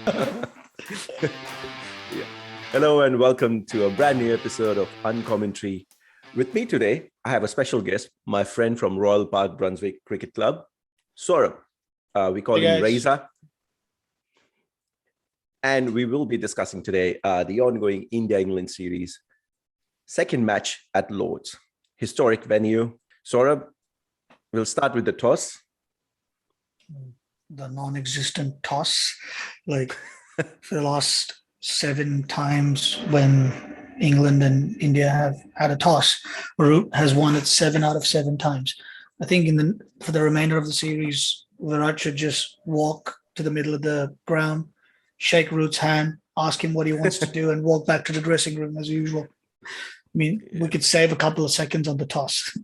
Yeah. Hello and welcome to a brand new episode of Uncommentary. With me today, I have a special guest, my friend from Royal Park Brunswick Cricket Club, Saurabh. We call Hey him guys. Reza. And we will be discussing today the ongoing India-England series, second match at Lord's, historic venue. Saurabh, we'll start with the toss. The non-existent toss, like for the last 7 times when England and India have had a toss, Root has won it 7 out of 7 times. I think for the remainder of the series, Virat should just walk to the middle of the ground, shake Root's hand, ask him what he wants to do, and walk back to the dressing room as usual. I mean, we could save a couple of seconds on the toss.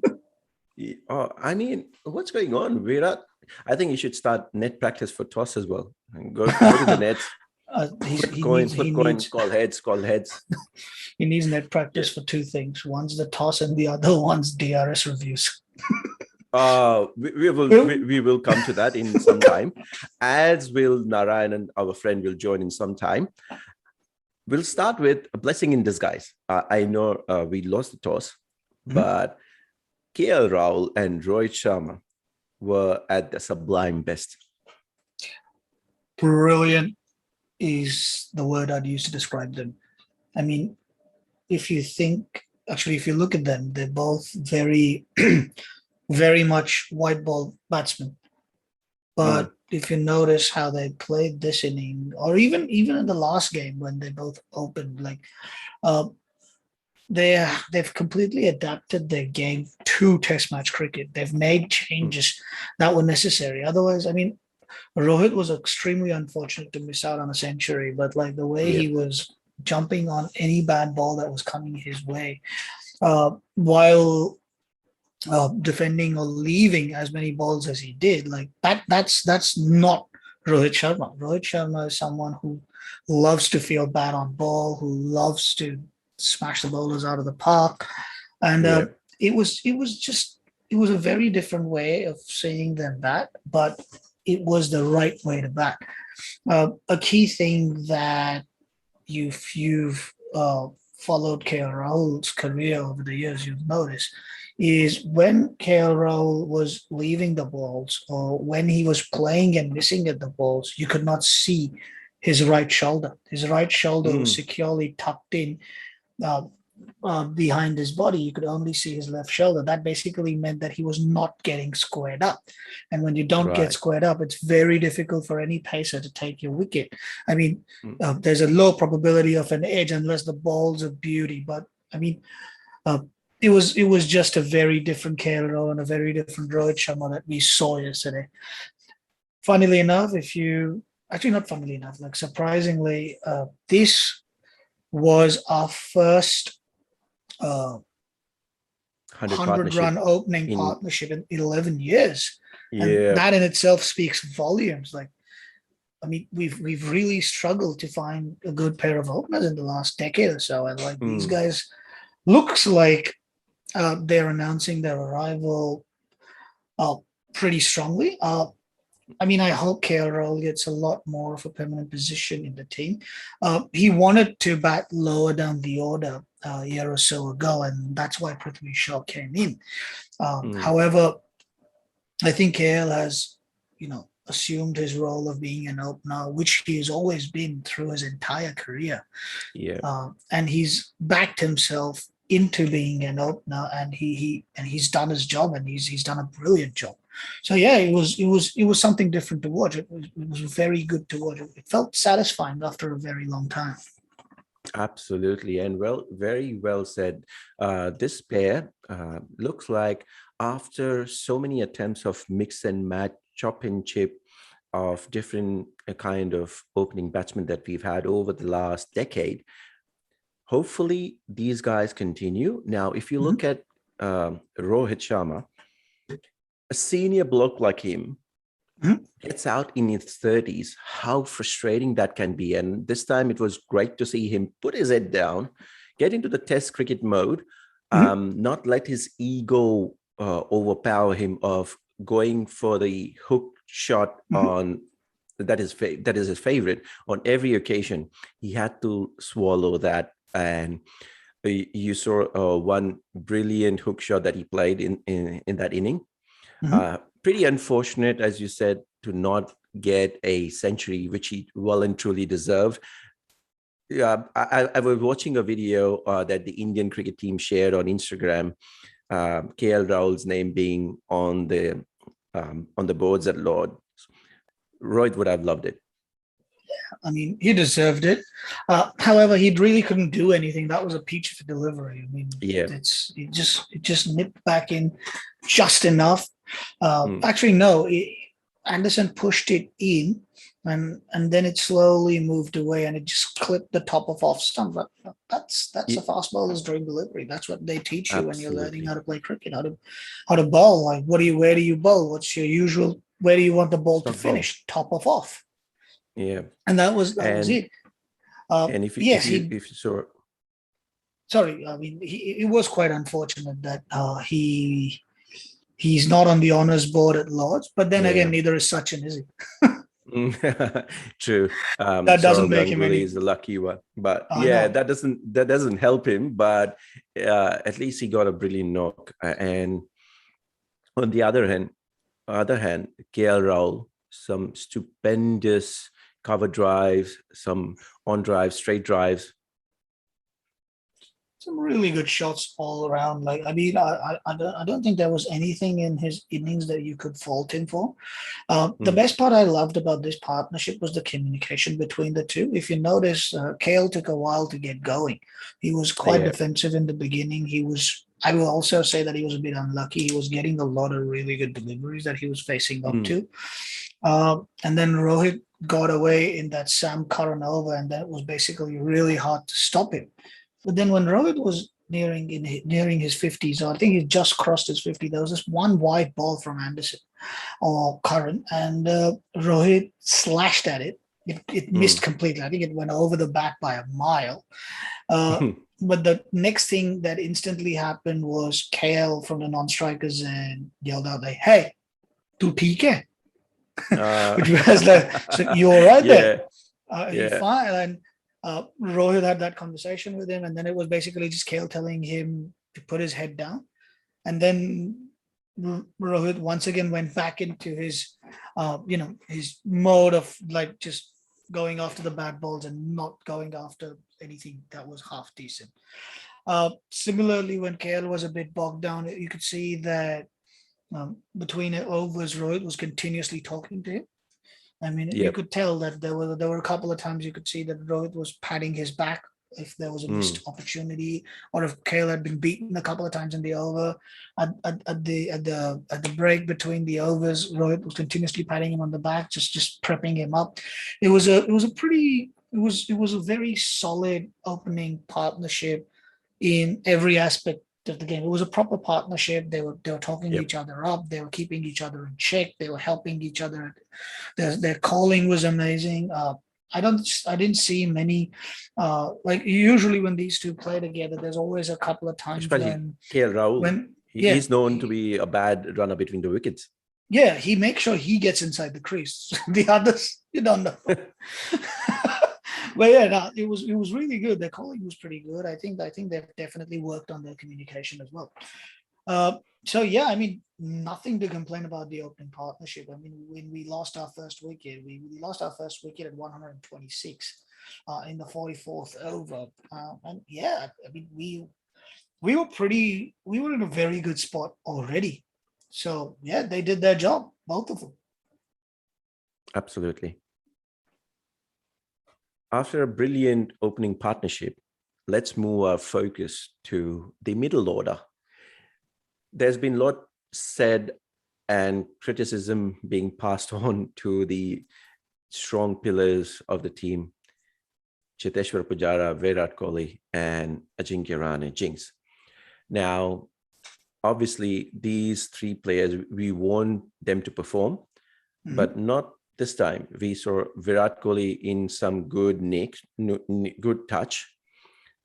What's going on, Virat? I think you should start net practice for toss as well. And go to the nets. Flip coins, call heads. He needs net practice for 2 things. One's the toss and the other one's DRS reviews. We will come to that in some time, as will Narayan, our friend, will join in some time. We'll start with a blessing in disguise. I know we lost the toss, but KL Rahul and Rohit Sharma were at the sublime best. Brilliant is the word I'd use to describe them. I mean, if you look at them, they're both very, very much white ball batsmen. But if you notice how they played this inning, or even in the last game when they both opened, they've completely adapted their game to Test match cricket. They've made changes that were necessary. Otherwise, I mean, Rohit was extremely unfortunate to miss out on a century, but like the way he was jumping on any bad ball that was coming his way, while defending or leaving as many balls as he did, like that's not Rohit Sharma. Rohit Sharma is someone who loves to feel bad on ball, who loves to smash the bowlers out of the park, and it was a very different way of seeing them bat, but it was the right way to bat. A key thing that you've followed KL Rahul's career over the years, you've noticed, is when KL Rahul was leaving the balls or when he was playing and missing at the balls, you could not see his right shoulder. His right shoulder was securely tucked in behind his body. You could only see his left shoulder. That basically meant that he was not getting squared up. And when you don't get squared up, it's very difficult for any pacer to take your wicket. I mean, there's a low probability of an edge unless the ball's a beauty. But I mean, it was just a very different KL Rahul and a very different Rohit Sharma that we saw yesterday. Funnily enough, surprisingly, this was our first 100-run opening partnership in 11 years. And that in itself speaks volumes. Like, I mean, we've really struggled to find a good pair of openers in the last decade or so. And like these guys looks like they're announcing their arrival pretty strongly. I mean, I hope KL Rahul gets a lot more of a permanent position in the team. He wanted to bat lower down the order a year or so ago, and that's why Prithvi Shaw came in. However, I think KL has, assumed his role of being an opener, which he has always been through his entire career. And he's backed himself into being an opener, and he's done his job, and he's done a brilliant job. So yeah, it was something different to watch. It was very good to watch. It felt satisfying after a very long time. Absolutely, and very well said. This pair looks like after so many attempts of mix and match, chop and chip of different kind of opening batsmen that we've had over the last decade, hopefully these guys continue. Now, if you look at Rohit Sharma, a senior bloke like him gets out in his 30s, how frustrating that can be. And this time it was great to see him put his head down, get into the test cricket mode, not let his ego overpower him of going for the hook shot on that is his favorite. On every occasion, he had to swallow that. And you saw one brilliant hook shot that he played in that inning. Mhm. Pretty unfortunate, as you said, to not get a century, which he well and truly deserved. Yeah, I was watching a video that the Indian cricket team shared on Instagram. KL Rahul's name being on the boards at Lord. Rohit would have loved it. I mean, he deserved it. However, he really couldn't do anything. That was a peach of a delivery. I mean, Yeah. it just nipped back in just enough. Mm. Actually, no, Anderson pushed it in, and then it slowly moved away, and it just clipped the top of off stump. That's a Ye- fast bowler's dream delivery. That's what they teach you when you're learning how Absolutely. to play cricket, how to bowl. Like, where do you bowl? What's your usual? Where do you want the ball to Stock ball. finish? Top of off, Yeah. and that was And it. if you if Yes, you he. if you saw Sorry, I mean, it was quite unfortunate that he's not on the honors board at Lords. But then again, yeah. neither is Sachin, is he? True. That doesn't Saurav make him Ganguly any. is the lucky one, but I yeah, know. that doesn't help him. But at least he got a brilliant knock. And on the other hand, KL Rahul, some stupendous cover drives, some on drives, straight drives. Some really good shots all around. Like, I mean, I don't think there was anything in his innings that you could fault him for. The Mm, best part I loved about this partnership was the communication between the two. If you notice, Kale took a while to get going. He was quite yeah. defensive in the beginning. I will also say that he was a bit unlucky. He was getting a lot of really good deliveries that he was facing up Mm, to. And then Rohit got away in that Sam Curran over, and that was basically really hard to stop him. But then when Rohit was nearing his 50s, or I think he just crossed his 50, there was this one wide ball from Anderson or Curran, and Rohit slashed at it. It missed mm. completely. I think it went over the back by a mile. Uh, but the next thing that instantly happened was KL from the non-strikers and yelled out like, "Hey, tu theek hai?" uh, Which was like, "So you're right there." yeah, He yeah. fine, and Rohit had that conversation with him, and then it was basically just Kale telling him to put his head down, and then Rohit once again went back into his mode of like just going after the bad balls and not going after anything that was half decent. Similarly, when KL was a bit bogged down, you could see that between overs, Rohit was continuously talking to him. I mean, you Yep. could tell that there were a couple of times you could see that Rohit was patting his back if there was a missed Mm, opportunity, or if Kale had been beaten a couple of times in the over. At the break between the overs, Rohit was continuously patting him on the back, just prepping him up. It was a very solid opening partnership in every aspect of the game. It was a proper partnership. They were talking yep. each other up. They were keeping each other in check. They were helping each other. Their calling was amazing. I didn't see many. Like usually when these two play together, there's always a couple of times Especially when KL Rahul. when yeah He's known to he, be a bad runner between the wickets. yeah he makes sure he gets inside the crease. The others you don't know. But yeah, no, it was really good. Their calling was pretty good. I think they've definitely worked on their communication as well. Uh, so yeah, I mean, nothing to complain about the opening partnership. I mean, when we lost our first wicket, we lost our first wicket at 126 in the 44th over. And yeah, I mean, we were in a very good spot already. So yeah, they did their job, both of them. Absolutely. After a brilliant opening partnership, let's move our focus to the middle order. There's been a lot said and criticism being passed on to the strong pillars of the team, Cheteshwar Pujara, Virat Kohli, and Ajinkya Rahane, Jinx. Now, obviously, these three players, we want them to perform, Mhm. but not this time. We saw Virat Kohli in some good nick, good touch.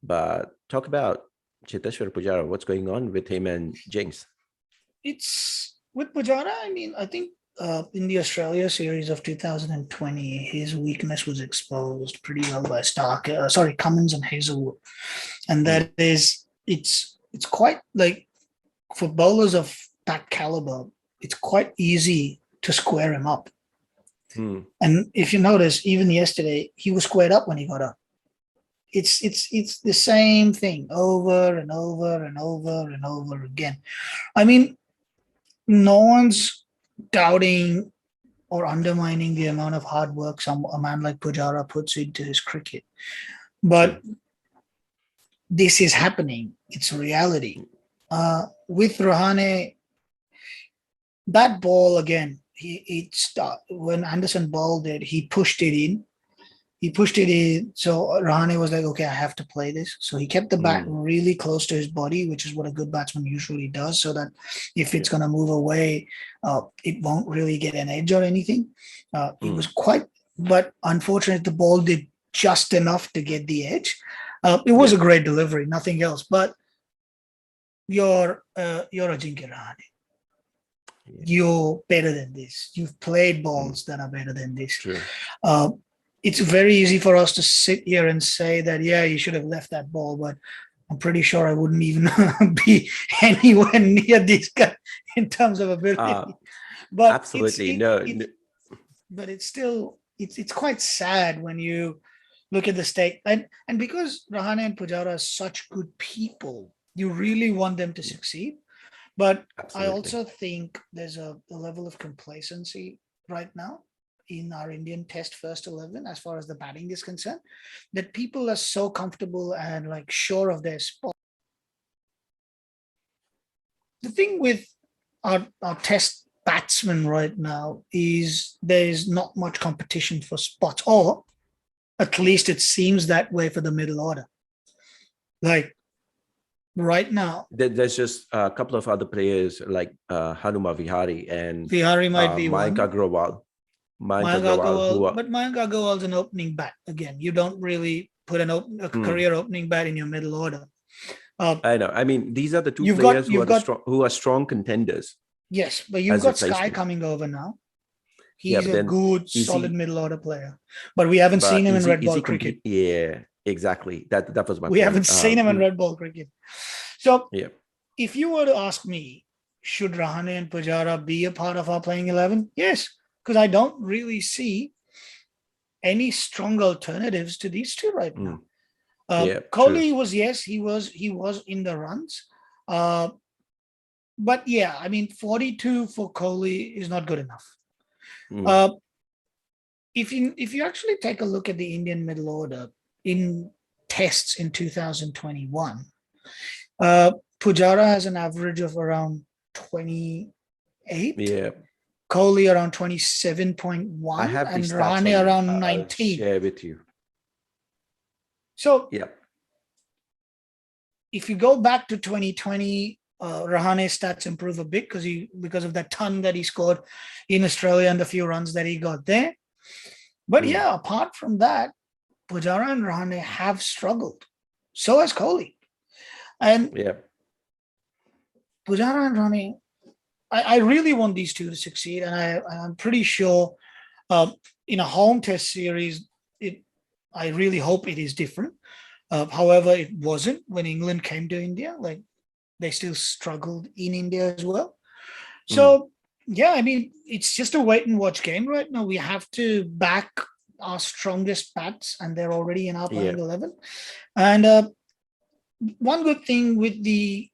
But talk about Cheteshwar Pujara. What's going on with him and Jinx? It's with Pujara. I mean, I think in the Australia series of 2020, his weakness was exposed pretty well by Cummins and Hazelwood, and Mm, that is it's quite like for bowlers of that caliber, it's quite easy to square him up. mm, And if you notice, even yesterday, he was squared up when he got up. It's the same thing over and over and over and over again. I mean, no one's doubting or undermining the amount of hard work a man like Pujara puts into his cricket. But true. this is happening. It's reality. With Rahane, that ball again, when Anderson bowled it, he pushed it in. He pushed it in. So Rahane was like, okay, I have to play this. So he kept the bat Mm, really close to his body, which is what a good batsman usually does, so that if yeah. it's going to move away, it won't really get an edge or anything. It was Mm, but unfortunately, the ball did just enough to get the edge. It was yeah. a great delivery, nothing else. But you're Ajinkya Rahane. Yeah. You're better than this. You've played Mm, balls that are better than this. true. Uh, it's very easy for us to sit here and say that, yeah, you should have left that ball, but I'm pretty sure I wouldn't even be anywhere near this guy in terms of Uh, ability. But absolutely. No, it's still it's quite sad when you look at the state, and because Rahane and Pujara are such good people, you really want them to succeed. But I absolutely. also think there's a level of complacency right now in our Indian Test first 11 as far as the batting is concerned, that people are so comfortable and like sure of their spot. The thing with our Test batsmen right now is there's not much competition for spots, or at least it seems that way for the middle order. Like right now, There's just a couple of other players like Hanuma Vihari and Vihari might be Mayank one. Agrawal. Mayank Mayank Agrawal, who Agarwal, are, but Mayank Agarwal's an opening bat. Again, you don't really put a mm, career opening bat in your middle order. Uh, I know. I mean, these are the two you've got players you've got who are strong contenders yes, but you've as got Sky replacement. coming over now. Yeah, He's but a then good, is solid he? middle order player, but we haven't seen But him in red is ball he cricket. compete? Yeah, exactly. That was my We point. haven't seen him in red ball cricket. So, Yeah. if you were to ask me, should Rahane and Pujara be a part of our playing 11? Yes, because I don't really see any strong alternatives to these two right now. Mm, yeah. True. Kohli was, yes, he was in the runs. Uh, but yeah, I mean, 42 for Kohli is not good enough. Mm, Uh, if you actually take a look at the Indian middle order in tests in 2021, uh, Pujara has an average of around 28, yeah. Kohli around I 27.1, have and these stats Rahane on me. around I'll 19. share with you. So Yeah. if you go back to 2020, Rahane's stats improve a bit because of that ton that he scored in Australia and the few runs that he got there. But Mm, yeah, apart from that, Pujara and Rahane have struggled. So has Kohli. And yeah. Pujara and Rahane, I really want these two to succeed, and I'm pretty sure in a home test series, I really hope it is different. However, it wasn't when England came to India. Like they still struggled in India as well. Mm, So yeah, I mean, it's just a wait and watch game right now. We have to back our strongest bats, and they're already in our yeah. playing 11. And one good thing with the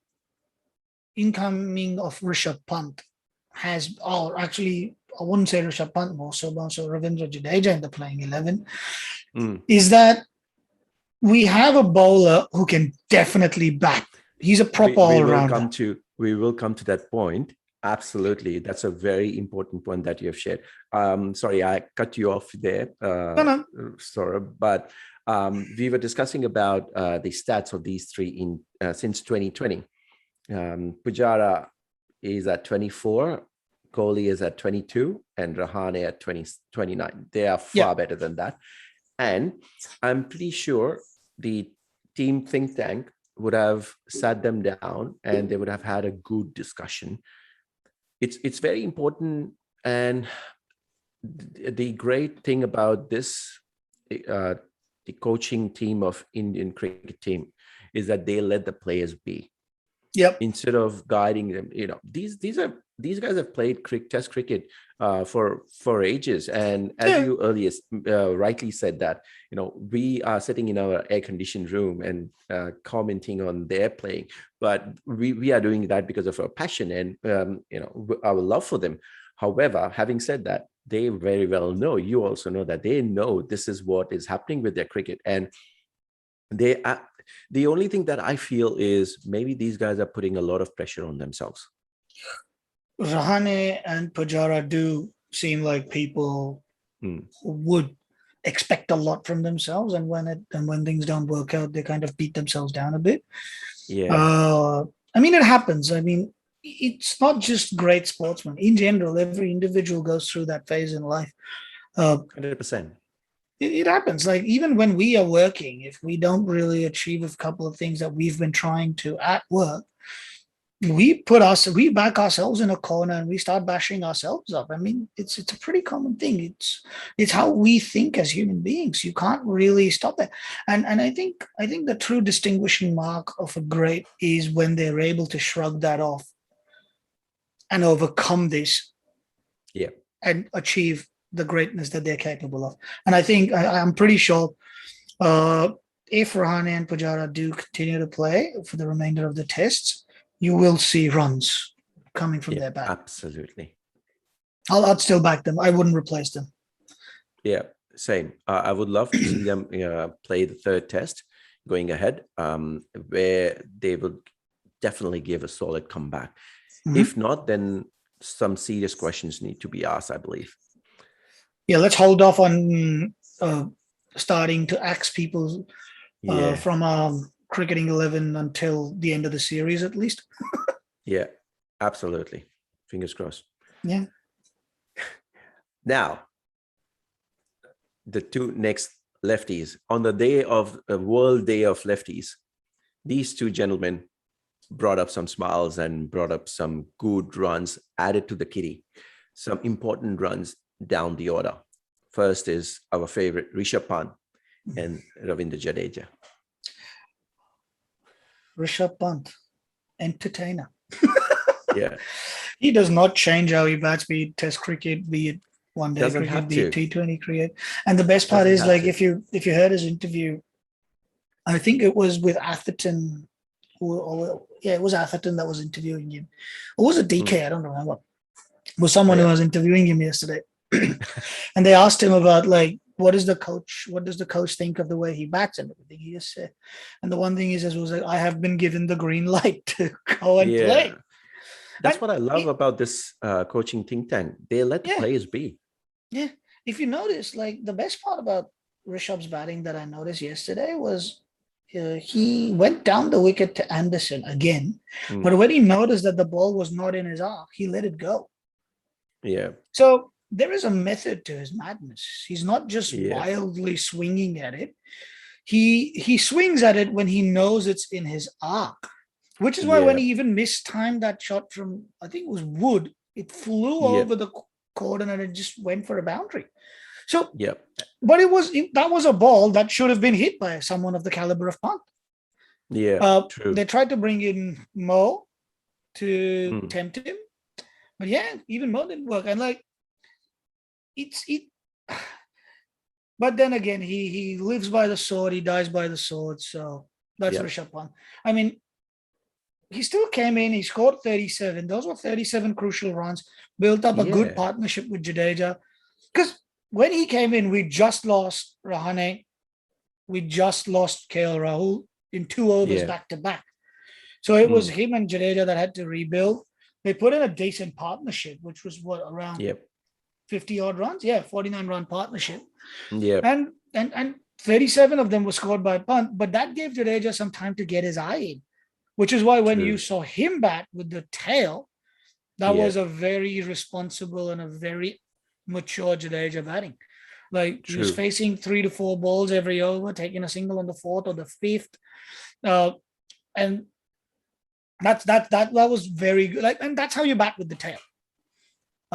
incoming of Rishabh Pant or actually, I wouldn't say Rishabh Pant, more so Ravindra Jadeja in the playing 11, Mm. is that we have a bowler who can definitely bat. He's a proper We all will rounder. come to that point. Absolutely, that's a very important point that you have shared. Sorry, I cut you off there, No, no. Sora, but we were discussing about the stats of these three in since 2020. Pujara is at 24, Kohli is at 22, and Rahane at 29. They are Yeah. far better than that. And I'm pretty sure the team think tank would have sat them down and they would have had a good discussion. It's very important And the great thing about this, the coaching team of Indian cricket team, is that they let the players be Yep. instead of guiding them. These guys have played test cricket for ages, and as Yeah. you earlier rightly said that we are sitting in our air conditioned room and commenting on their playing, but we are doing that because of our passion and our love for them. However, having said that, they very well know, you also know, that they know this is what is happening with their cricket, and they are, the only thing that I feel is maybe these guys are putting a lot of pressure on themselves. Rahane and Pujara do seem like people Hmm. who would expect a lot from themselves, and when things don't work out, they kind of beat themselves down a bit. Yeah, Uh, I mean, it happens. I mean, it's not just great sportsmen. In general, every individual goes through that phase in life. 100%. It happens. Like even when we are working, if we don't really achieve a couple of things that we've been trying to at work, we back ourselves in a corner and we start bashing ourselves up. I mean, it's a pretty common thing. It's how we think as human beings. You can't really stop that. And I think the true distinguishing mark of a great is when they're able to shrug that off and overcome this Yeah, and achieve the greatness that they're capable of. And I'm pretty sure if Rahane and Pujara do continue to play for the remainder of the tests, you will see runs coming from yeah, their bat. absolutely. I'd still back them. I wouldn't replace them. Yeah, same. I would love to see them play the third test going ahead, where they would definitely give a solid comeback. Mhm. If not, then some serious questions need to be asked, I believe. Yeah, let's hold off on starting to axe people Yeah, from cricketing 11 until the end of the series, at least. yeah, absolutely. Fingers crossed. Yeah. Now, the two next lefties on the day of World Day of Lefties, these two gentlemen brought up some smiles and brought up some good runs added to the kitty, some important runs down the order. First is our favorite Rishabh Pant and Ravindra Jadeja. Rishabh Pant, entertainer. Yeah, He does not change how he bats, be it Test cricket, be it one day doesn't cricket, have be it to. T20 cricket. And the best part Doesn't is, have like, to. if you heard his interview, I think it was with Atherton, it was Atherton that was interviewing him. Or was it Mm. DK? I don't remember. It was someone who Yeah, was interviewing him yesterday, and they asked him about, like, what does the coach think of the way he bats and everything. He just said, and the one thing he says was like, I have been given the green light to go and yeah. play. That's And what I love it, about this coaching think tank. They let the yeah, players be. yeah. If you notice, like, the best part about Rishabh's batting that I noticed yesterday was he went down the wicket to Anderson again, Mm. but when he noticed that the ball was not in his arc, he let it go. Yeah, So there is a method to his madness. He's not just yeah, wildly swinging at it. He swings at it when he knows it's in his arc, which is why when yeah, he even mistimed that shot from, I think it was Wood, it flew yeah, over the cordon and it just went for a boundary. So, yeah, but that was a ball that should have been hit by someone of the caliber of Pant. yeah. True. They tried to bring in Mo to Mm. tempt him, but yeah, even Mo didn't work. And like, it. But then again, he lives by the sword, he dies by the sword. So that's Yeah, Rishabh Pant. I mean, he still came in, he scored 37. Those were 37 crucial runs, built up a good yeah, partnership with Jadeja. Because when he came in, we just lost Rahane, we just lost KL Rahul in 2 overs yeah. back to back. So it was Mm. him and Jadeja that had to rebuild. They put in a decent partnership, which was what, around Yep. 50 odd runs? Yeah, 49 run partnership. Yep. And 37 of them were scored by Pant, but that gave Jadeja some time to get his eye in, which is why when you True. saw him bat with the tail, that was Yep. a very responsible and a very mature Jadeja batting. Like, he was True. facing 3 to 4 balls every over, taking a single on the fourth or the fifth. Uh, and that was very good. Like, and that's how you bat with the tail.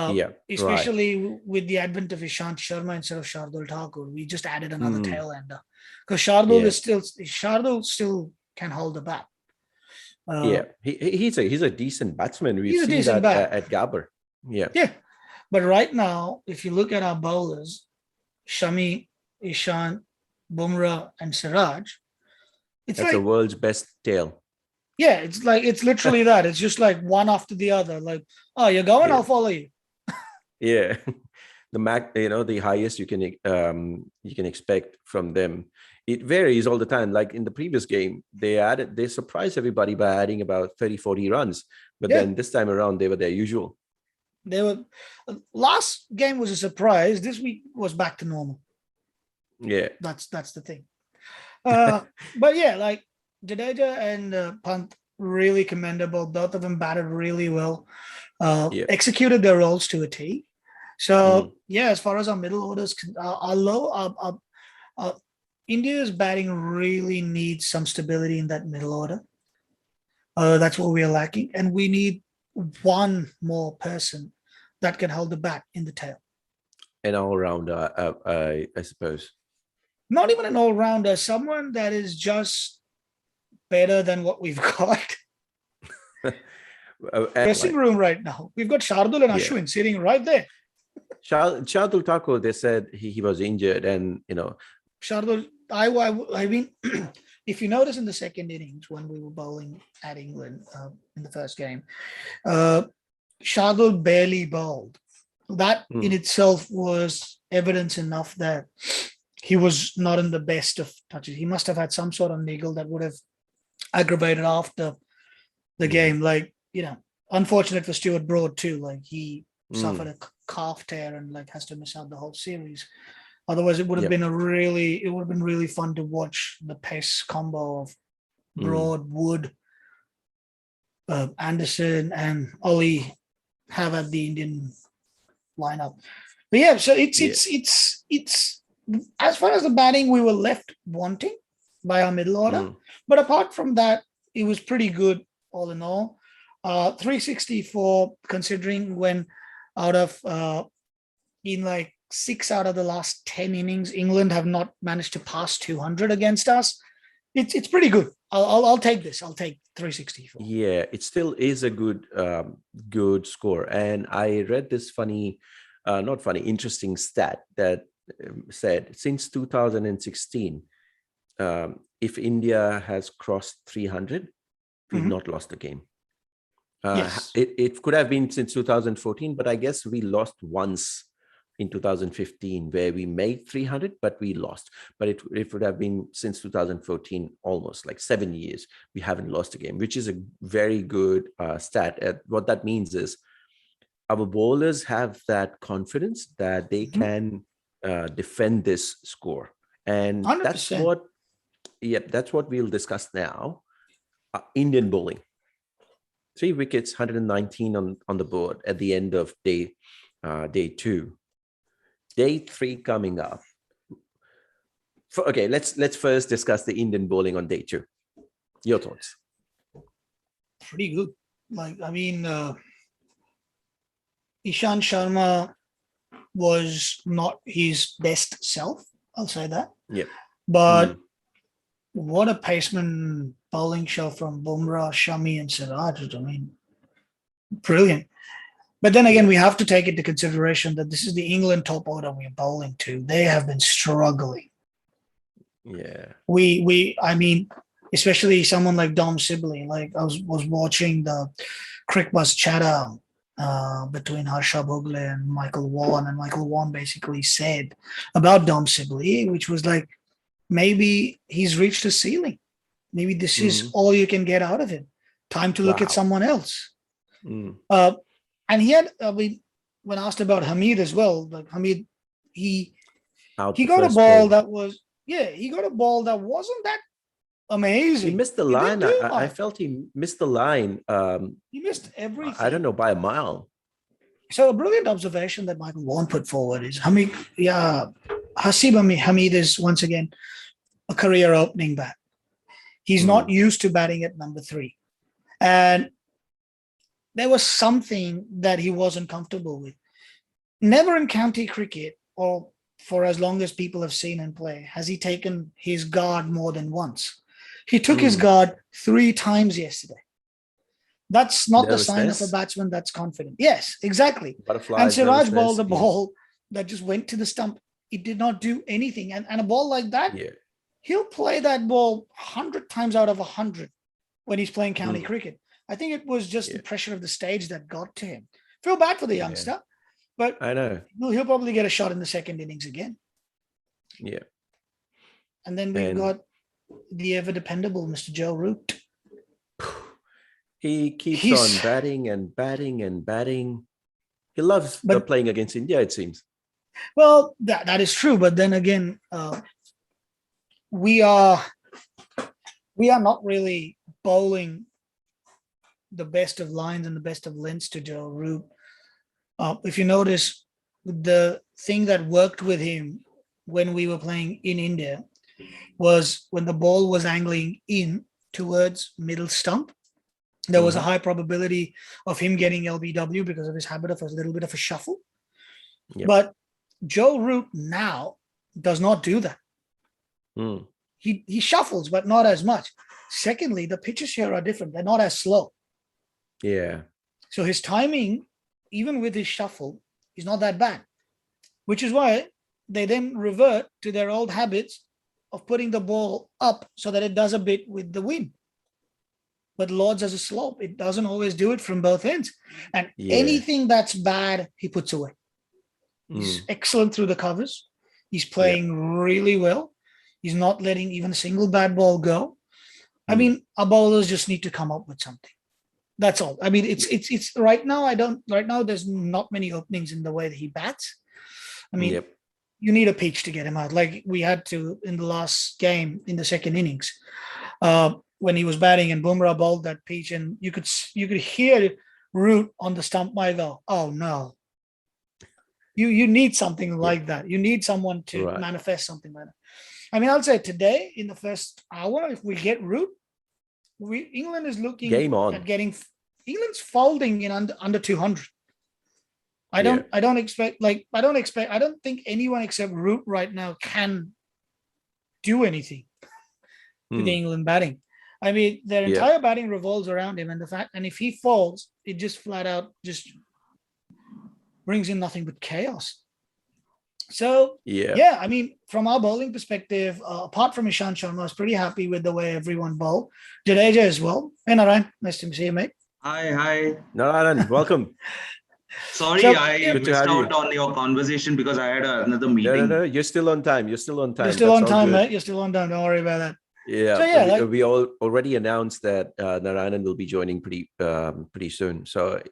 Yeah, right. Especially with the advent of Ishant Sharma instead of Shardul Thakur. We just added another Mm, tail ender because Shardul yeah, is still Shardul still can hold the bat. Uh, yeah. He's a decent batsman. We've he's a seen decent that bat. at Gabber. Yeah, Yeah. But right now, if you look at our bowlers, Shami, Ishant, Bumrah, and Siraj, it's that's the like, world's best tail. yeah, it's literally that. It's just like one after the other. Like, oh, you're going, Yeah, I'll follow you. yeah. The highest you can expect from them. It varies all the time. Like in the previous game, they surprised everybody by adding about 30, 40 runs. But Yeah, then this time around, they were their usual. they were. Last game was a surprise. This week was back to normal. Yeah, That's the thing. Uh, but yeah, like Jadeja and Pant really commendable. Both of them batted really well. yeah. Executed their roles to a T. Mm. So yeah, as far as our middle orders, our low, uh, India's batting really needs some stability in that middle order. That's what we are lacking, and we need one more person that can hold the bat in the tail. An all-rounder, I suppose. Not even an all-rounder, someone that is just better than what we've got. Dressing Like, room right now. We've got Shardul and yeah. Ashwin sitting right there. Shardul Thakur, they said he was injured, and Shardul, I mean, if you notice in the second innings when we were bowling at England in the first game, uh, Shardul barely bowled. That in mm, itself was evidence enough that he was not in the best of touches. He must have had some sort of niggle that would have aggravated after the mm, game. Like, unfortunate for Stuart Broad too. Like he suffered mm, a calf tear and like has to miss out the whole series. Otherwise, it would have yep, been really fun to watch the pace combo of mm, Broad, Wood, Anderson, and Ollie have at the Indian lineup. But yeah, so yeah, it's as far as the batting, we were left wanting by our middle order. mm, But apart from that, it was pretty good all in all. 364, considering when out of in like 6 out of the last 10 innings, England have not managed to pass 200 against us. It's pretty good. I'll take this. I'll take 364. yeah. It still is a good score. And I read this not funny, interesting stat that said since 2016, if India has crossed 300, we've Mhm. not lost a game. Yes. It could have been since 2014, but I guess we lost once in 2015 where we made 300, but we lost. But it would have been since 2014, almost like 7 years. We haven't lost a game, which is a very good stat. What that means is our bowlers have that confidence that they Mhm. can defend this score. And that's 100%. that's what we'll discuss now. Indian bowling. 3 wickets, 119 on the board at the end of day 2. Day 3 coming up. Okay, let's first discuss the Indian bowling on day 2. Your thoughts? Pretty good. Like, I mean, Ishant Sharma was not his best self. I'll say that. Yeah. But Mm, what a paceman bowling show from Bumrah, Shami, and Siraj. I mean, brilliant. But then again, yeah. we have to take into consideration that this is the England top order we're bowling to. They have been struggling. Yeah. I mean, especially someone like Dom Sibley. Like I was watching the Crick Bus chatter between Harsha Bhogle and Michael Vaughan, and Michael Vaughan basically said about Dom Sibley, which was like maybe he's reached a ceiling. Maybe this is Mm, all you can get out of him. Time to look at wow. someone else. Mm, Uh, and he had, I mean, when asked about Hamid as well, like Hamid, he out he the got a first ball ball. that was, yeah, he got a ball that wasn't that He amazing. missed the He didn't line. do I much. felt he missed the line. He missed I don't everything. know, by a mile. So a brilliant observation that Michael Vaughan put forward is Hamid, yeah, Hamid is once again a career opening bat. He's not Mm, used to batting at number 3. And there was something that he wasn't comfortable with. never in county cricket, or for as long as people have seen him play, has he taken his guard more than once. He took his guard 3 times yesterday. That's not the sign of a Nervousness, batsman that's confident. Yes, exactly. And butterflies, Siraj bowled nervousness. a ball that just went to the stump. It did not do anything. And a ball like that, Yeah. he'll play that ball 100 times out of 100 when he's playing county Mm, cricket. I think it was just the yeah. pressure of the stage that got to him. Feel bad for the Yeah. youngster, but I know. he'll probably get a shot in the second innings again. Yeah. And then we've And got the ever dependable Mr. Joe Root. he keeps He's on batting and batting and batting. He loves but playing against India, it seems. well, that is true. But then again, we are not really bowling the best of lines and the best of lengths to Joe Root. If you notice, the thing that worked with him when we were playing in India was when the ball was angling in towards middle stump, there was a high probability of him getting LBW because of his habit of a little bit of a shuffle. Yep. But Joe Root now does not do that. Mm. He shuffles, but not as much. Secondly, the pitches here are different. They're not as slow. Yeah. So his timing, even with his shuffle, is not that bad, which is why they then revert to their old habits of putting the ball up so that it does a bit with the wind. But Lords has a slope. It doesn't always do it from both ends. And anything that's bad, he puts away. He's excellent through the covers. He's playing really well. He's not letting even a single bad ball go. I mean, our bowlers just need to come up with something. That's all. I mean, it's right now. Right now, there's not many openings in the way that he bats. I mean, you need a pitch to get him out. Like we had to in the last game in the second innings, when he was batting and Bumrah bowled that pitch, and you could hear Root on the stump might go, "Oh no." You need something like that. You need someone to manifest something like that. I mean, I'll say today in the first hour, if we get Root, England is looking at getting. England's folding in under 200. I don't think anyone except Root right now can do anything to the England batting. I mean, their entire batting revolves around him, and if he falls, it just flat out just brings in nothing but chaos. So I mean, from our bowling perspective, apart from Ishant Sharma, I was pretty happy with the way everyone bowled. Jadeja as well. Hey Narayan, nice to see you, mate. Hi. Narayan, welcome. Sorry, I missed out on your conversation because I had another meeting. No, you're still on time. You're still on time. You're still on time, mate. You're still on time. Don't worry about that. Yeah. So, we already announced that Narayan will be joining pretty soon. So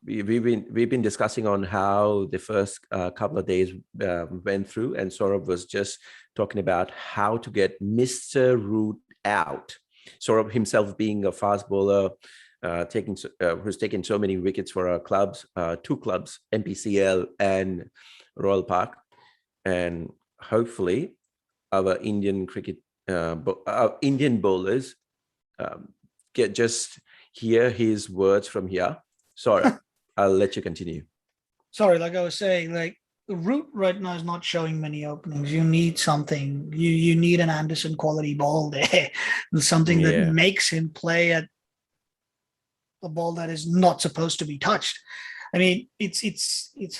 we've been discussing on how the first couple of days went through, and Saurabh was just talking about how to get Mr. Root out. Saurabh himself being a fast bowler, who's taken so many wickets for our clubs, 2 clubs, MPCL and Royal Park, and hopefully our Indian bowlers just hear his words from here. Sorry, I'll let you continue. Sorry, like I was saying, like the Root right now is not showing many openings. You need something. You need an Anderson quality ball there, something that makes him play at a ball that is not supposed to be touched. I mean, it's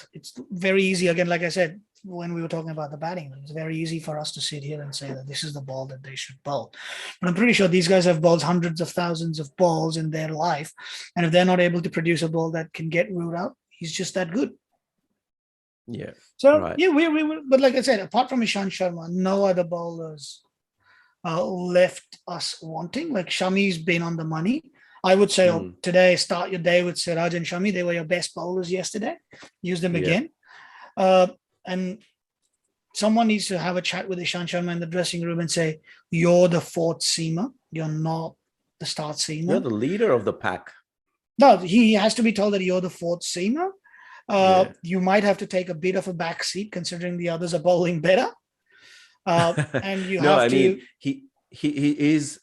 very easy. Again, like I said, when we were talking about the batting, it's very easy for us to sit here and say that this is the ball that they should bowl. But I'm pretty sure these guys have bowled hundreds of thousands of balls in their life. And if they're not able to produce a ball that can get Root out, he's just that good. Yeah. So, but like I said, apart from Ishant Sharma, no other bowlers left us wanting. Like Shami's been on the money. I would say today, start your day with Siraj and Shami. They were your best bowlers yesterday. Use them again. And someone needs to have a chat with Ishant Sharma in the dressing room and say, you're the 4th seamer. You're not the start seamer. You're the leader of the pack. No, he has to be told that you're the 4th seamer. You might have to take a bit of a back seat considering the others are bowling better. And you he's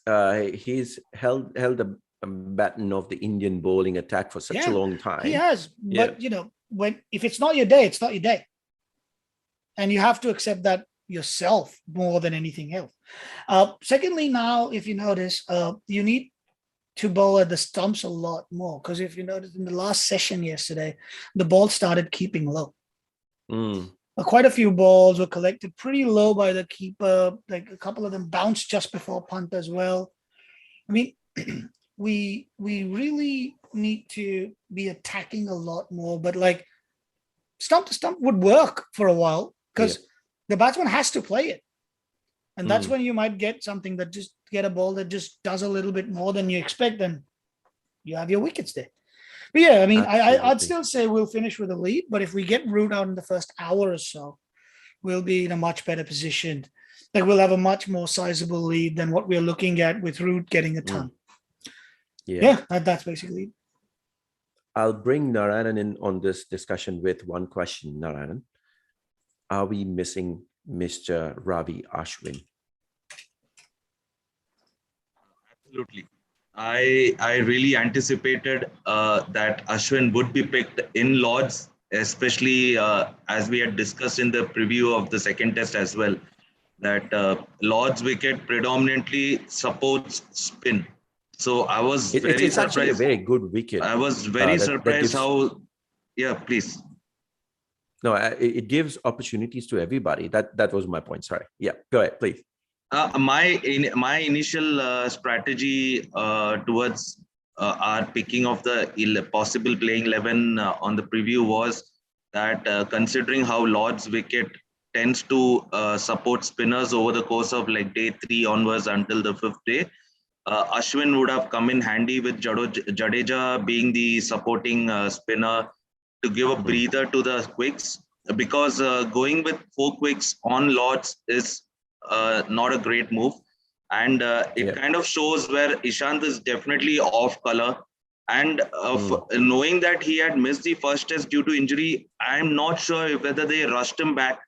held the baton of the Indian bowling attack for such a long time. He has, but if it's not your day, it's not your day. And you have to accept that yourself more than anything else. Secondly, now, if you notice, you need to bowl at the stumps a lot more, because if you notice in the last session yesterday, the ball started keeping low. Quite a few balls were collected pretty low by the keeper. Like a couple of them bounced just before punt as well. I mean, we really need to be attacking a lot more, but like stump to stump would work for a while, because the batsman has to play it. And that's when you might get something that just get a ball that just does a little bit more than you expect, and you have your wickets there. But yeah, I mean, I'd still say we'll finish with a lead, but if we get Root out in the first hour or so, we'll be in a much better position. Like we'll have a much more sizable lead than what we're looking at with Root getting a ton. Yeah, that's basically it. I'll bring Narayanan in on this discussion with one question, Narayanan. Are we missing Mr. Ravi Ashwin? Absolutely. I really anticipated that Ashwin would be picked in Lords, especially as we had discussed in the preview of the second test as well, that Lords wicket predominantly supports spin. So I was very surprised. Actually a very good wicket. I was very surprised how. Yeah, please. No, it gives opportunities to everybody. That was my point. Sorry. Yeah, go ahead, please. My initial strategy towards our picking of the possible playing 11 on the preview was that considering how Lord's wicket tends to support spinners over the course of like day 3 onwards until the 5th day, Ashwin would have come in handy with Jadeja being the supporting spinner to give a breather to the quicks, because going with 4 quicks on Lords is not a great move, and it kind of shows where Ishant is definitely off color, and knowing that he had missed the first test due to injury, I'm not sure whether they rushed him back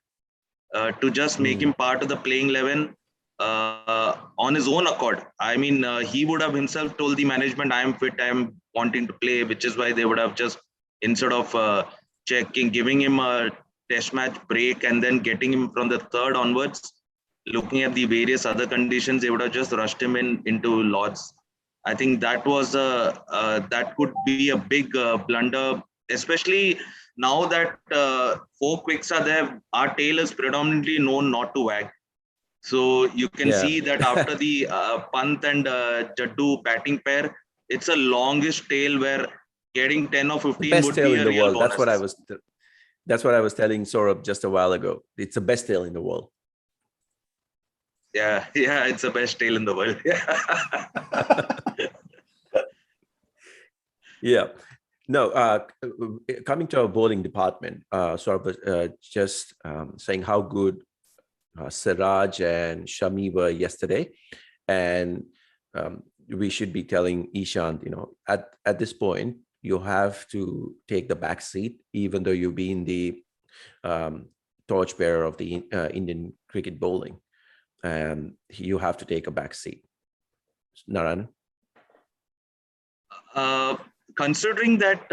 to just make him part of the playing 11 on his own accord. I mean, he would have himself told the management, I am fit, I am wanting to play, which is why they would have just, instead of giving him a test match break and then getting him from the 3rd onwards, looking at the various other conditions, they would have just rushed him into Lords. I think that was that could be a big blunder, especially now that 4 quicks are there. Our tail is predominantly known not to wag. So you can see that after the Pant and Jaddu batting pair, it's a longish tail where getting 10 or 15 would be a real bonus. That's what I was telling Saurabh just a while ago. It's the best tail in the world. Yeah, it's the best tail in the world. Yeah. No, coming to our bowling department, just saying how good Siraj and Shami were yesterday, and we should be telling Ishant, at this point you have to take the back seat, even though you've been the torchbearer of the Indian cricket bowling. You have to take a back seat. Narayan? Considering that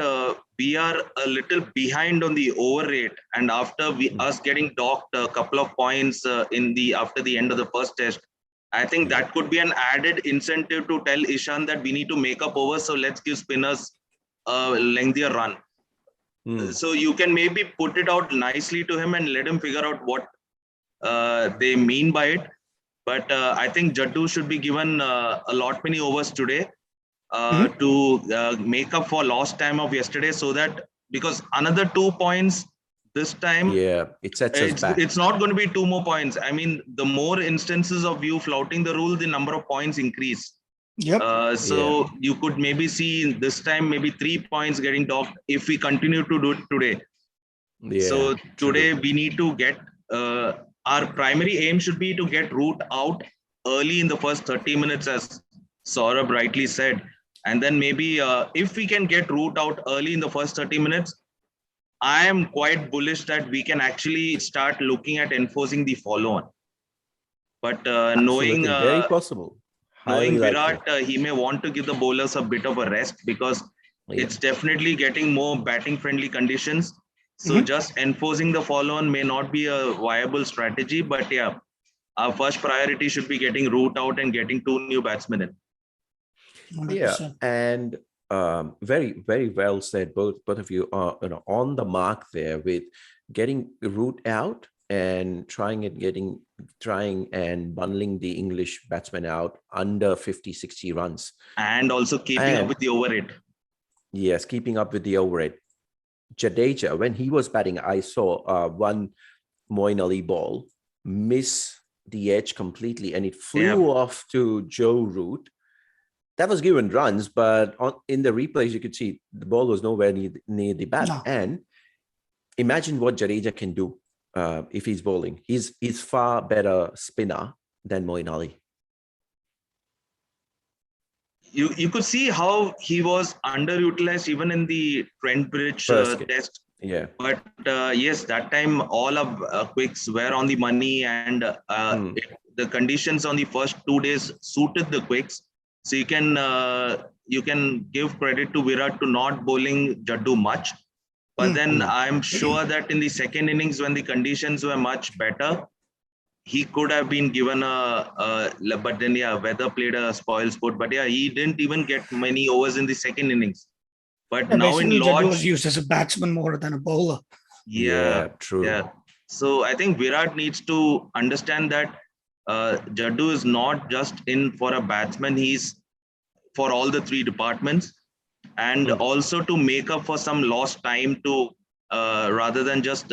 we are a little behind on the over rate, and after us getting docked a couple of points after the end of the first test, I think that could be an added incentive to tell Ishant that we need to make up over, so let's give spinners a lengthier run. So you can maybe put it out nicely to him and let him figure out what they mean by it. But I think Jaddu should be given a lot many overs today to make up for lost time of yesterday, so that, because another 2 points this time, it sets us back. It's not going to be 2 more points. I mean, the more instances of you flouting the rule, the number of points increase. So you could maybe see this time maybe 3 points getting docked if we continue to do it today. So today we need to get our primary aim should be to get Root out early in the first 30 minutes, as Saurabh rightly said. And then maybe if we can get Root out early in the first 30 minutes, I am quite bullish that we can actually start looking at enforcing the follow-on. But knowing very possible. Knowing Virat, he may want to give the bowlers a bit of a rest, because it's definitely getting more batting friendly conditions. So Mhm. just enforcing the follow on may not be a viable strategy, but yeah, our first priority should be getting Root out and getting 2 new batsmen in. 100%. And very, very well said. Both of you are, on the mark there with getting Root out and trying and bundling the English batsmen out under 50-60 runs, And also keeping up and with the over rate. yes, keeping up with the over rate. Jadeja, when he was batting, I saw one Moeen Ali ball miss the edge completely, and it flew off to Joe Root. That was given runs, but in the replays, you could see the ball was nowhere near the bat. No. And imagine what Jadeja can do if he's bowling. He's far better spinner than Moeen Ali. You could see how he was underutilized even in the Trent Bridge test. Yeah. But yes, that time all of quicks were on the money, and the conditions on the first 2 days suited the quicks. So you can give credit to Virat to not bowling Jaddu much. But then I'm sure that in the second innings, when the conditions were much better, he could have been given but then yeah, weather played a spoil sport. But yeah, he didn't even get many overs in the second innings. But now in Basically, Jaddu was Lord's, used as a batsman more than a bowler. yeah, true. Yeah. So I think Virat needs to understand that Jaddu is not just in for a batsman; he's for all the 3 departments, and also to make up for some lost time to rather than just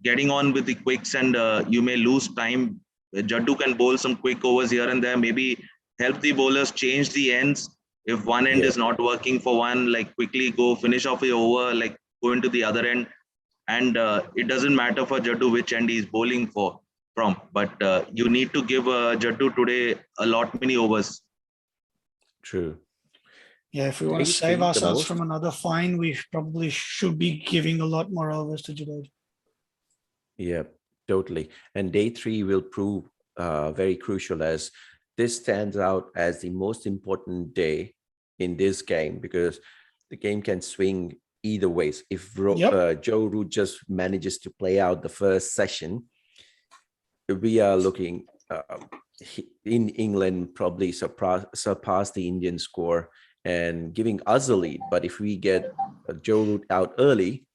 getting on with the quicks, and you may lose time. Jaddu can bowl some quick overs here and there, maybe help the bowlers change the ends. If one end is not working for one, like quickly go finish off the over, like go into the other end. And it doesn't matter for Jaddu which end he's bowling from, but you need to give Jaddu today a lot many overs. True. Yeah, if we want to save ourselves from another fine, we probably should be giving a lot more overs to Jadeja. Yeah, totally. And day 3 will prove very crucial, as this stands out as the most important day in this game, because the game can swing either ways. If Joe Root just manages to play out the first session, we are looking in England probably surpass the Indian score and giving us a lead. But if we get Joe Root out early,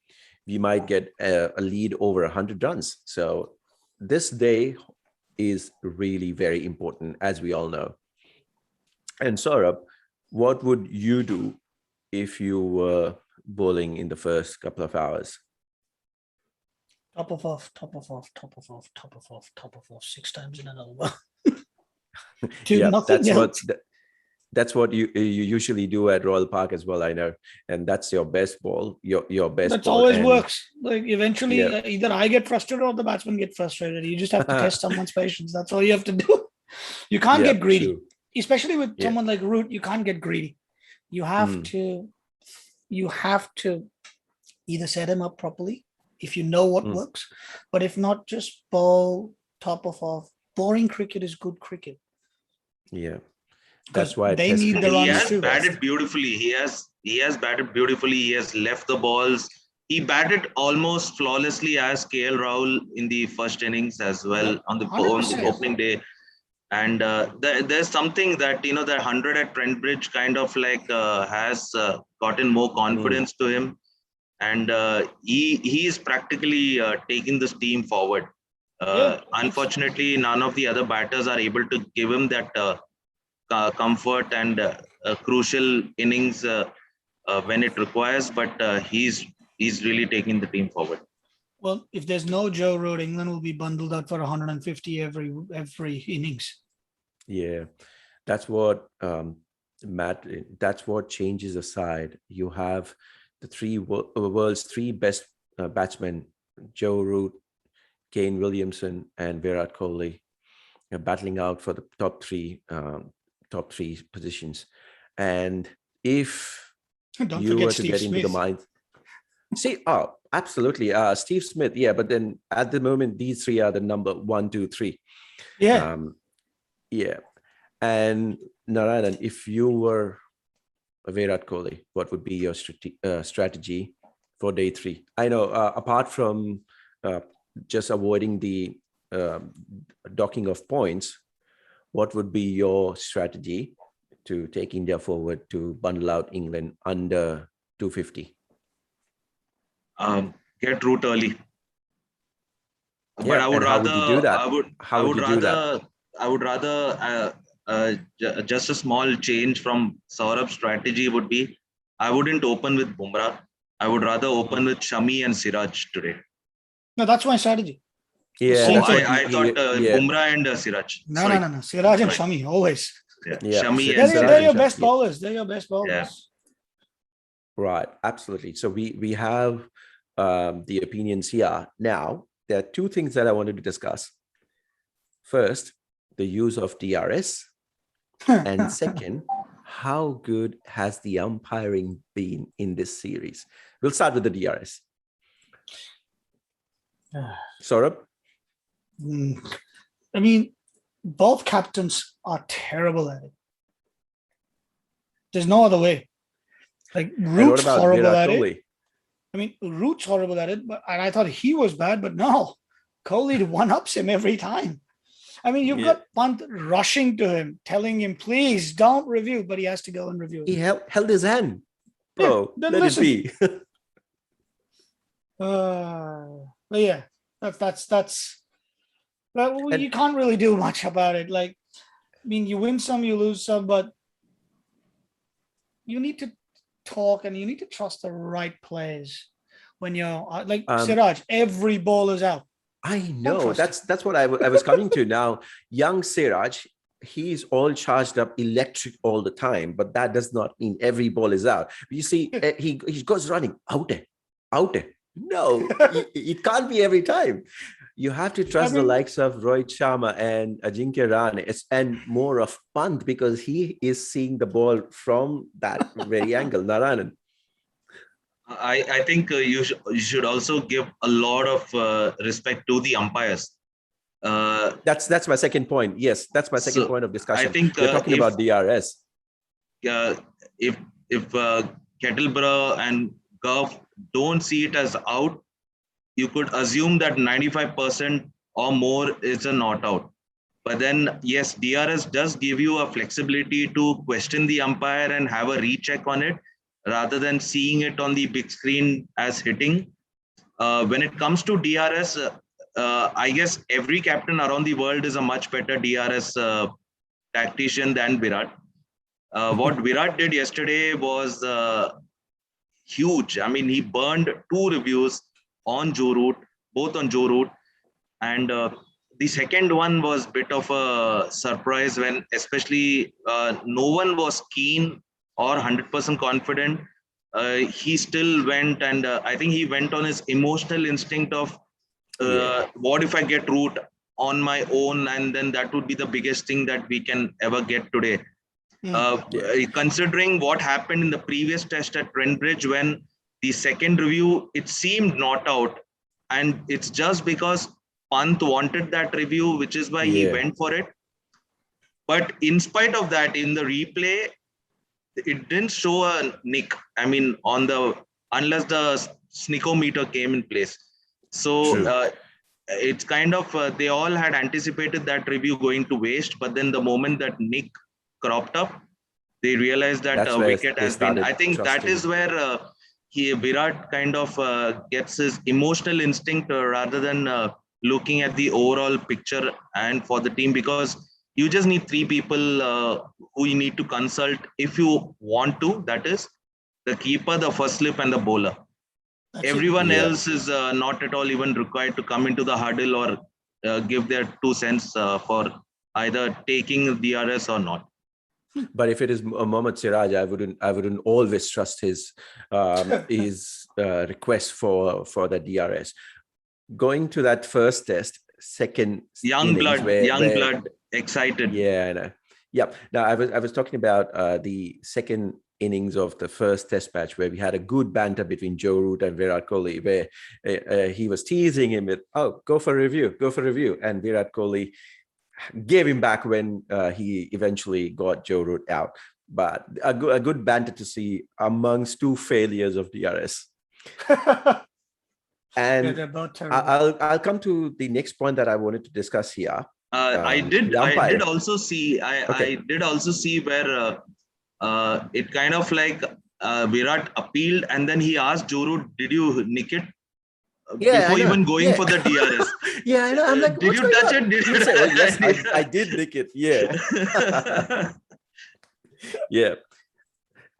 we might get a lead over 100 runs. So this day is really very important, as we all know. And Saurabh, what would you do if you were bowling in the first couple of hours? Top of off, 6 times in an over. Nothing else. That's what you usually do at Royal Park as well, I know. And that's your best ball, your best That ball. always works. Like eventually, either I get frustrated or the batsman get frustrated. You just have to test someone's patience. That's all you have to do. You can't get greedy. True. Especially with someone like Root, you can't get greedy. You have to either set him up properly if you know what works, but if not, just bowl top of off. Boring cricket is good cricket. Yeah. That's why they need the runs. He has batted beautifully. He has batted beautifully. He has left the balls. He batted almost flawlessly as KL Rahul in the first innings as well on the opening day. And there's something that the 100 at Trent Bridge kind of like has gotten more confidence to him, and he is practically taking this team forward. Unfortunately, none of the other batters are able to give him that comfort and crucial innings when it requires, but he's really taking the team forward. Well, if there's no Joe Root, England will be bundled out for 150 every innings. Yeah, that's what Matt. That's what changes aside. You have the world's 3 best batsmen: Joe Root, Kane Williamson, and Virat Kohli, battling out for the top three positions. And if you were to get into the mind, absolutely, Steve Smith, but then at the moment these 3 are the number 1, 2, 3. And Narayanan, if you were Virat Kohli, what would be your strategy for day 3? I know, apart from just avoiding the docking of points, what would be your strategy to take India forward to bundle out England under 250? Get root early. But Yeah, I would and how would you do that? I would rather just a small change from Saurabh's strategy would be, I wouldn't open with Bumrah. I would rather open with Shami and Siraj today. No, that's my strategy. Yeah, Same that's thing. what I thought yeah. Bumrah and Siraj. No, Sorry. no. Siraj and Shami, always. Yeah. Yeah. Shami Siraj and They're Siraj. your best bowlers. They're your best bowlers. Yeah. Right, absolutely. So we have the opinions here. Now, there are two things that I wanted to discuss. First, the use of DRS. And second, how good has the umpiring been in this series? We'll start with the DRS. Saurabh? I mean, both captains are terrible at it. There's no other way. Like, Root's horrible at it. I mean, Root's horrible at it, and I thought he was bad, but no. Kohli one-ups him every time. I mean, you've got Pant rushing to him, telling him, please don't review, but he has to go and review. He held his hand. Bro, yeah, let it be. But yeah, that's well, you can't really do much about it. Like, I mean, you win some, you lose some, but you need to talk and you need to trust the right players when you're like Siraj, every ball is out. I know, that's what I was coming to now. Young Siraj, he's all charged up electric all the time, but that does not mean every ball is out. You see, he goes running out there. No, it can't be every time. You have to trust the likes of Rohit Sharma and Ajinkya Rahane and more of Pant, because he is seeing the ball from that very angle, Narayanan. I think you should also give a lot of respect to the umpires. That's my second point. Yes, that's my second point of discussion. I think we're talking about DRS. If Kettleborough and Gulf don't see it as out, you could assume that 95% or more is a not out. But then, yes, DRS does give you a flexibility to question the umpire and have a recheck on it, rather than seeing it on the big screen as hitting. When it comes to DRS, I guess every captain around the world is a much better DRS tactician than Virat. What Virat did yesterday was huge. I mean, he burned 2 reviews on Joe Root, both on Joe Root. And the second one was a bit of a surprise when especially no one was keen or 100% confident. He still went, and I think he went on his emotional instinct of what if I get Root on my own, and then that would be the biggest thing that we can ever get today. Considering what happened in the previous test at Trent Bridge, when the second review, it seemed not out, and it's just because Pant wanted that review, which is why he went for it. But in spite of that, in the replay, it didn't show a nick. I mean, unless the snickometer came in place. So it's kind of they all had anticipated that review going to waste, but then the moment that nick cropped up, they realized that a wicket has been. I think that is where Virat kind of gets his emotional instinct rather than looking at the overall picture and for the team, because you just need 3 people who you need to consult if you want to. That is the keeper, the first slip, and the bowler. Everyone else is not at all even required to come into the huddle or give their 2 cents for either taking the DRS or not. But if it is Mohammad Siraj, I wouldn't always trust his request for the DRS. Going to that first test, second young blood, excited. Yeah, I know. Yeah. Now I was talking about the second innings of the first test match, where we had a good banter between Joe Root and Virat Kohli, where he was teasing him with, go for a review. And Virat Kohli gave him back when he eventually got Joe Root out. but a good banter to see amongst two failures of DRS. And they're both terrible. I'll come to the next point that I wanted to discuss here. I did also see where it kind of like Virat appealed, and then he asked Juru, "Did you nick it?" Before even going for the DRS. Yeah, I know. I'm like, did you touch it? Did you say, oh, yes, I did nick it. Yeah. Yeah.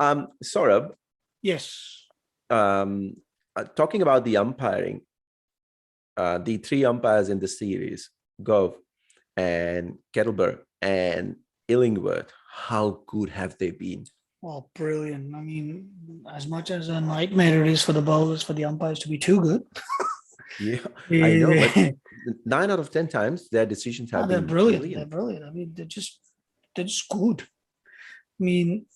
Saurabh. Yes. Talking about the umpiring, the three umpires in the series, Gov and Kettleberg and Illingworth, how good have they been? Well, brilliant. I mean, as much as a nightmare it is for the bowlers, for the umpires to be too good. Yeah, I know, but 9 out of 10 times their decisions have they're been brilliant. They're brilliant. I mean, they're just good. I mean,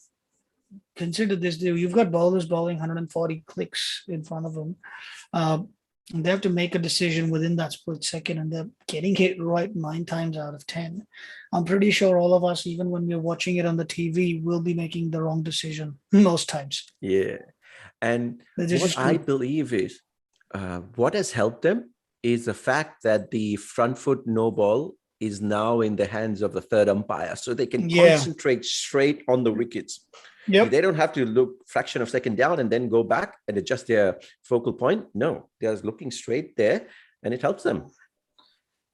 consider this: you've got bowlers bowling 140 clicks in front of them. And they have to make a decision within that split second, and they're getting it right 9 times out of 10. I'm pretty sure all of us, even when we're watching it on the TV, will be making the wrong decision most times. Yeah. And what I believe is what has helped them is the fact that the front foot no ball is now in the hands of the third umpire. So they can concentrate straight on the wickets. Yep. They don't have to look fraction of a second down and then go back and adjust their focal point. No, they're looking straight there, and it helps them.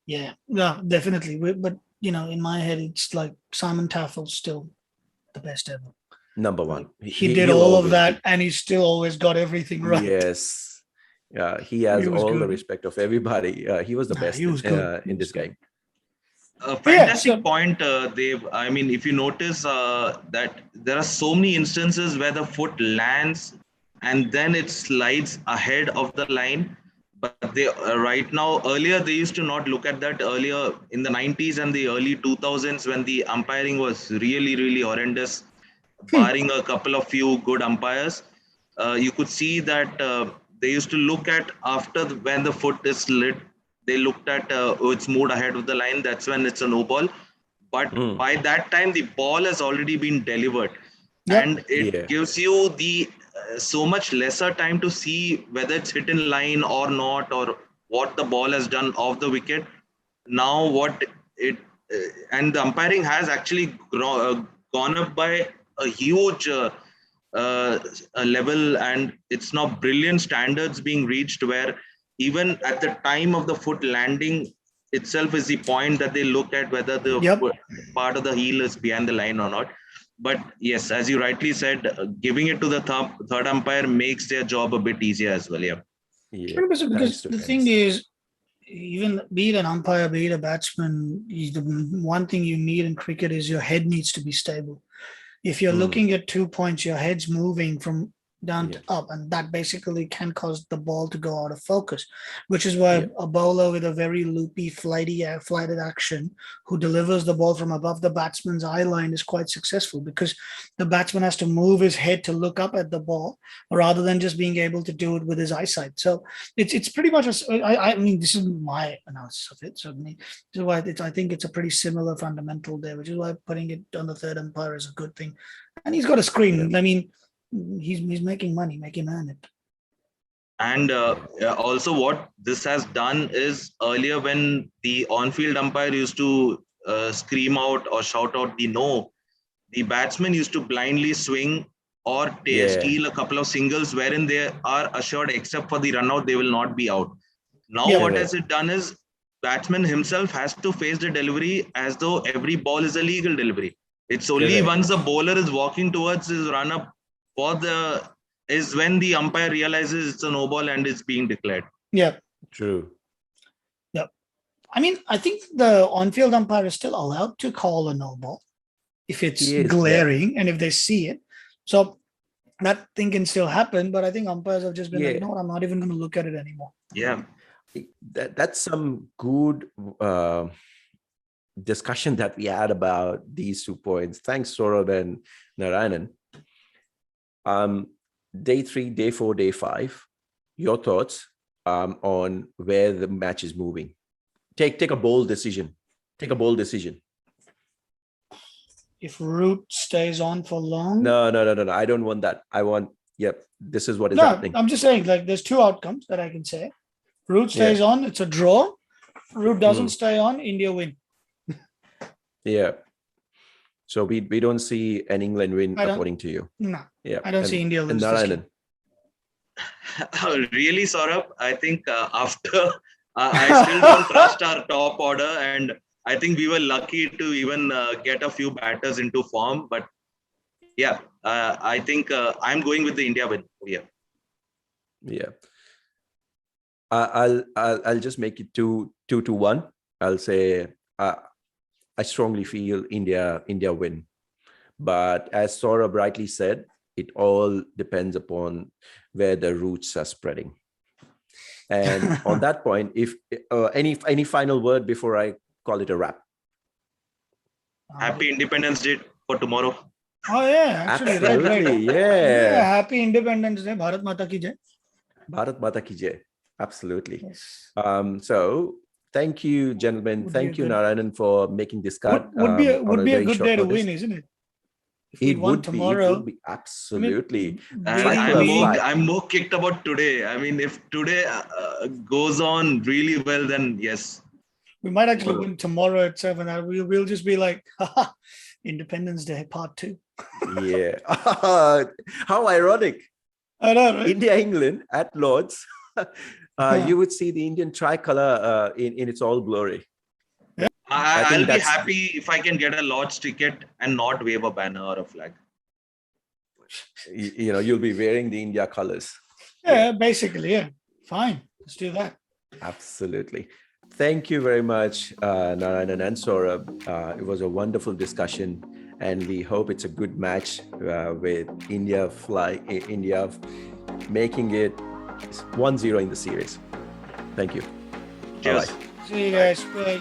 Yeah, definitely. But, in my head, it's like Simon Taffel's still the best ever. Number one. He did all of that, and he still always got everything right. Yes. He has all the respect of everybody. He was the best in this game. A fantastic point, Dave. I mean, if you notice that there are so many instances where the foot lands and then it slides ahead of the line. But they right now, earlier they used to not look at that. Earlier in the 90s and the early 2000s, when the umpiring was really, really horrendous, barring a couple of few good umpires, you could see that they used to look at when the foot is slid. They looked at it's moved ahead of the line. That's when it's a no ball. But by that time, the ball has already been delivered. Yep. And it gives you the so much lesser time to see whether it's hit in line or not, or what the ball has done off the wicket. Now and the umpiring has actually gone up by a huge level, and it's now brilliant standards being reached where even at the time of the foot landing itself is the point that they look at whether the part of the heel is behind the line or not. But yes, as you rightly said, giving it to the third umpire makes their job a bit easier as well. Yeah. Because the thing is, even be it an umpire, be it a batsman, the one thing you need in cricket is your head needs to be stable. If you're looking at 2 points, your head's moving from down to up, and that basically can cause the ball to go out of focus, which is why a bowler with a very loopy, flighted action who delivers the ball from above the batsman's eye line is quite successful, because the batsman has to move his head to look up at the ball rather than just being able to do it with his eyesight. So it's pretty much I mean, this is my analysis of it. So this is why I think it's a pretty similar fundamental there, which is why putting it on the third umpire is a good thing. And he's got a screen. I mean, he's making money, make him earn it. And also what this has done is, earlier when the on-field umpire used to scream out or shout out the no, the batsman used to blindly swing or steal a couple of singles wherein they are assured except for the run out they will not be out. Now what has it done is, batsman himself has to face the delivery as though every ball is a legal delivery. It's only once the bowler is walking towards his run up is when the umpire realizes it's a no ball and it's being declared. Yeah. True. Yeah. I mean, I think the on-field umpire is still allowed to call a no ball if it's glaring and if they see it. So that thing can still happen, but I think umpires have just been like, you know what, I'm not even going to look at it anymore. Yeah. That's some good discussion that we had about these 2 points. Thanks, Saurabh and Narayanan. Day 3, day 4, day 5, your thoughts on where the match is moving. Take a bold decision. if root stays on for long. No. I don't want that. I want, yep, this is what is No, happening. I'm just saying, like, there's two outcomes that I can say. Root stays on, it's a draw. Root doesn't stay on, India win. Yeah. So we don't see an England win, I don't- according to you. No, Yeah. I don't see India And lose this Narayanan. game. Really, Saurabh, I think after I still don't trust our top order, and I think we were lucky to even get a few batters into form. But yeah, I think I'm going with the India win. Yeah. Yeah. I'll just make it 2-1. I'll say I strongly feel India win. But as Saurabh rightly said, it all depends upon where the roots are spreading. And on that point, if any final word before I call it a wrap? Happy Independence Day for tomorrow. Oh yeah, actually, Absolutely, right. yeah. Happy Independence Day, Bharat Mata ki jai. Bharat Mata ki jai. Absolutely. Yes. So thank you, gentlemen. Would be Thank a you, good- Narayanan, for making this cut. Would be a very good short day to notice. win, isn't it? If we It won would tomorrow, be absolutely. I'm more kicked about today. I mean, if today goes on really well, then yes. we might actually win tomorrow at 7. And we'll just be like, haha, Independence Day Part 2. Yeah. How ironic. I know, right? India, England at Lord's. You would see the Indian tricolor in its all glory. I'll be happy if I can get a Lord's ticket and not wave a banner or a flag. You'll be wearing the India colors. Yeah, basically, yeah. Fine. Let's do that. Absolutely. Thank you very much, Narayanan and Saurabh. It was a wonderful discussion, and we hope it's a good match with India making it 1-0 in the series. Thank you. Cheers. Bye-bye. See you guys. Bye.